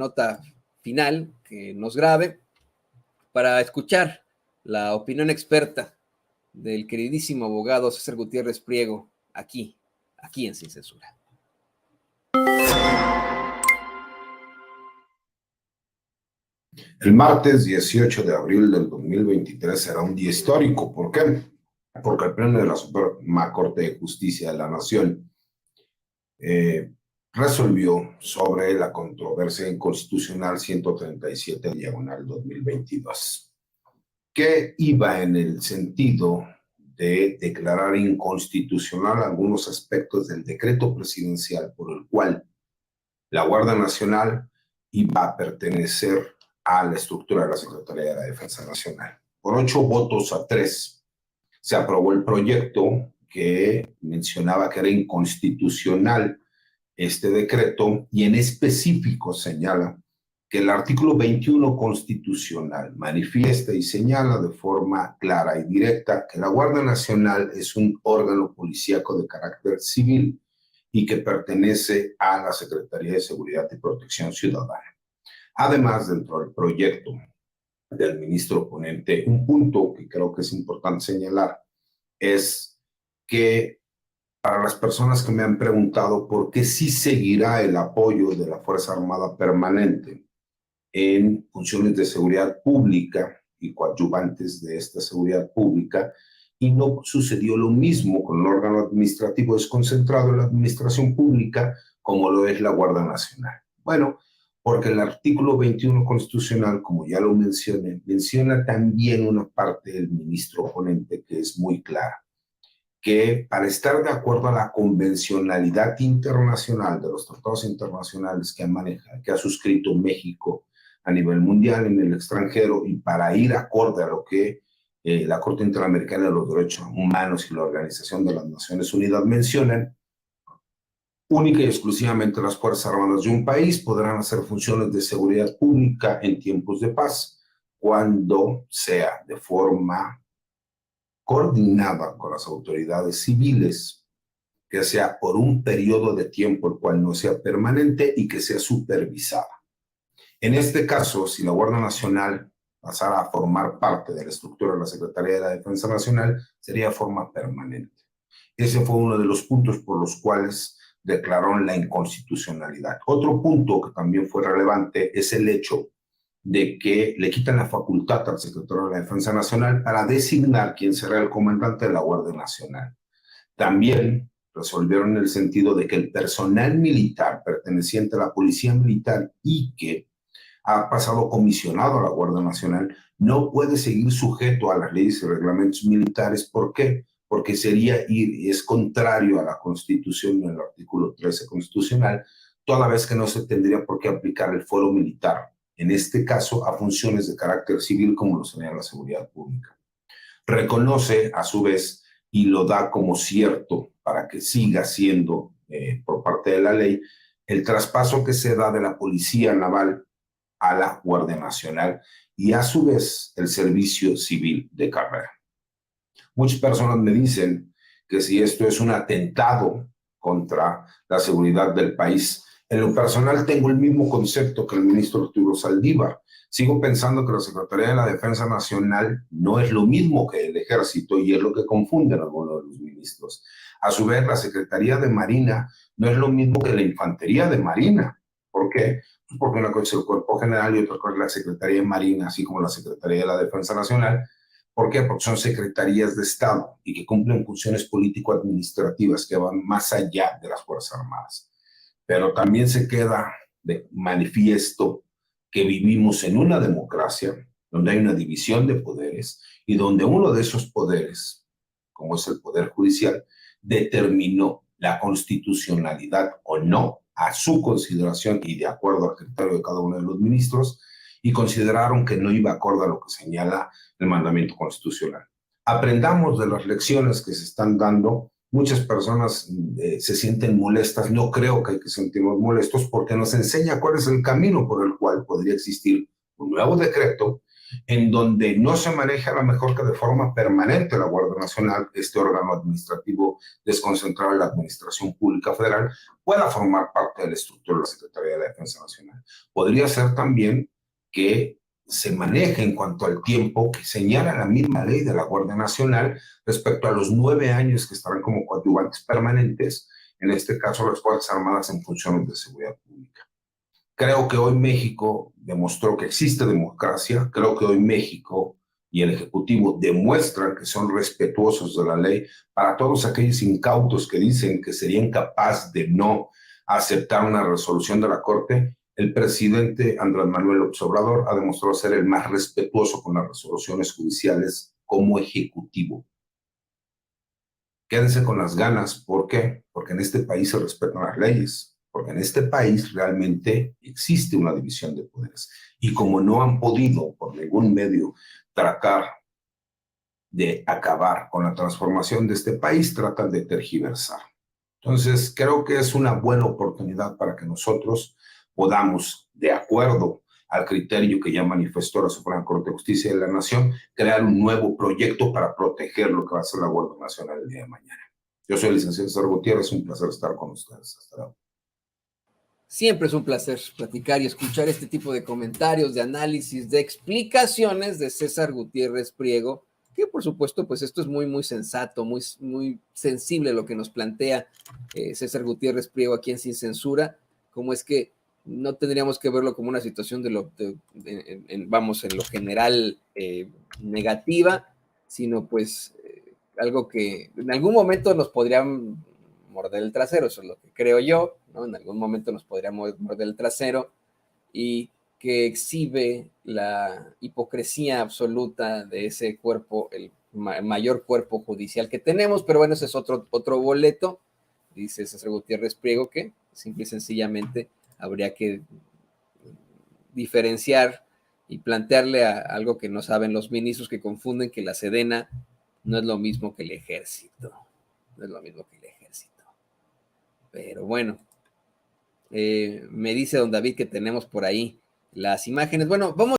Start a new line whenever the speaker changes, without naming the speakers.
nota final que nos grabe para escuchar la opinión experta del queridísimo abogado César Gutiérrez Priego, aquí en Sin Censura.
El martes 18 de abril del 2023 será un día histórico. ¿Por qué? Porque el Pleno de la Suprema Corte de Justicia de la Nación resolvió sobre la controversia inconstitucional 137/2022, que iba en el sentido de declarar inconstitucional algunos aspectos del decreto presidencial por el cual la Guardia Nacional iba a pertenecer a la estructura de la Secretaría de la Defensa Nacional. Por 8 votos a 3 se aprobó el proyecto que mencionaba que era inconstitucional este decreto, y en específico señala que el artículo 21 constitucional manifiesta y señala de forma clara y directa que la Guardia Nacional es un órgano policíaco de carácter civil y que pertenece a la Secretaría de Seguridad y Protección Ciudadana. Además, dentro del proyecto del ministro ponente, un punto que creo que es importante señalar es que para las personas que me han preguntado por qué sí seguirá el apoyo de la Fuerza Armada Permanente en funciones de seguridad pública y coadyuvantes de esta seguridad pública, y no sucedió lo mismo con el órgano administrativo desconcentrado en la administración pública como lo es la Guardia Nacional. Bueno, porque el artículo 21 constitucional, como ya lo mencioné, menciona también una parte del ministro ponente que es muy clara, que para estar de acuerdo a la convencionalidad internacional de los tratados internacionales que ha suscrito México a nivel mundial, en el extranjero, y para ir acorde a lo que la Corte Interamericana de los Derechos Humanos y la Organización de las Naciones Unidas mencionan, única y exclusivamente las Fuerzas Armadas de un país podrán hacer funciones de seguridad pública en tiempos de paz, cuando sea de forma coordinada con las autoridades civiles, que sea por un periodo de tiempo el cual no sea permanente y que sea supervisada. En este caso, si la Guardia Nacional pasara a formar parte de la estructura de la Secretaría de la Defensa Nacional, sería de forma permanente. Ese fue uno de los puntos por los cuales declararon la inconstitucionalidad. Otro punto que también fue relevante es el hecho de que le quitan la facultad al secretario de la Defensa Nacional para designar quién será el comandante de la Guardia Nacional. También resolvieron en el sentido de que el personal militar perteneciente a la Policía Militar y que ha pasado comisionado a la Guardia Nacional no puede seguir sujeto a las leyes y reglamentos militares. ¿Por qué? Porque es contrario a la Constitución, en el artículo 13 constitucional, toda vez que no se tendría por qué aplicar el fuero militar, en este caso a funciones de carácter civil como lo sería la seguridad pública. Reconoce a su vez y lo da como cierto para que siga siendo por parte de la ley el traspaso que se da de la Policía Naval a la Guardia Nacional y a su vez el servicio civil de carrera. Muchas personas me dicen que si esto es un atentado contra la seguridad del país. En lo personal tengo el mismo concepto que el ministro Arturo Saldívar. Sigo pensando que la Secretaría de la Defensa Nacional no es lo mismo que el Ejército, y es lo que confunden algunos de los ministros. A su vez, la Secretaría de Marina no es lo mismo que la Infantería de Marina. ¿Por qué? Porque una cosa es el Cuerpo General y otra cosa es la Secretaría de Marina, así como la Secretaría de la Defensa Nacional. ¿Por qué? Porque son secretarías de Estado y que cumplen funciones político-administrativas que van más allá de las Fuerzas Armadas. Pero también se queda de manifiesto que vivimos en una democracia donde hay una división de poderes y donde uno de esos poderes, como es el Poder Judicial, determinó la constitucionalidad o no a su consideración y de acuerdo al criterio de cada uno de los ministros, y consideraron que no iba acorde a lo que señala el mandamiento constitucional. Aprendamos de las lecciones que se están dando. Muchas personas se sienten molestas. No creo que hay que sentirnos molestos porque nos enseña cuál es el camino por el cual podría existir un nuevo decreto en donde no se maneja a lo mejor que de forma permanente la Guardia Nacional, este órgano administrativo desconcentrado de la Administración Pública Federal, pueda formar parte de la estructura de la Secretaría de la Defensa Nacional. Podría ser también que se maneje en cuanto al tiempo que señala la misma ley de la Guardia Nacional respecto a los 9 años que estarán como coadyuvantes permanentes, en este caso las Fuerzas Armadas en funciones de seguridad pública. Creo que hoy México demostró que existe democracia, creo que hoy México y el Ejecutivo demuestran que son respetuosos de la ley para todos aquellos incautos que dicen que serían capaces de no aceptar una resolución de la Corte. El presidente Andrés Manuel López Obrador ha demostrado ser el más respetuoso con las resoluciones judiciales como ejecutivo. Quédense con las ganas. ¿Por qué? Porque en este país se respetan las leyes, porque en este país realmente existe una división de poderes. Y como no han podido por ningún medio tratar de acabar con la transformación de este país, tratan de tergiversar. Entonces, creo que es una buena oportunidad para que nosotros podamos, de acuerdo al criterio que ya manifestó la Suprema Corte de Justicia de la Nación, crear un nuevo proyecto para proteger lo que va a ser la Guardia Nacional el día de mañana. Yo soy el licenciado César Gutiérrez, un placer estar con ustedes. Hasta luego.
Siempre es un placer platicar y escuchar este tipo de comentarios, de análisis, de explicaciones de César Gutiérrez Priego, que por supuesto, pues esto es muy, muy sensato, muy, muy sensible lo que nos plantea César Gutiérrez Priego aquí en Sin Censura, como es que no tendríamos que verlo como una situación vamos, en lo general negativa, sino pues algo que en algún momento nos podrían morder el trasero, eso es lo que creo yo, ¿no? En algún momento nos podría morder el trasero y que exhibe la hipocresía absoluta de ese cuerpo, el mayor cuerpo judicial que tenemos, pero bueno, ese es otro boleto, dice César Gutiérrez Priego, que simple y sencillamente habría que diferenciar y plantearle a algo que no saben los ministros, que confunden que la Sedena no es lo mismo que el ejército, no es lo mismo que el ejército. Pero bueno, me dice don David que tenemos por ahí las imágenes. Bueno, vamos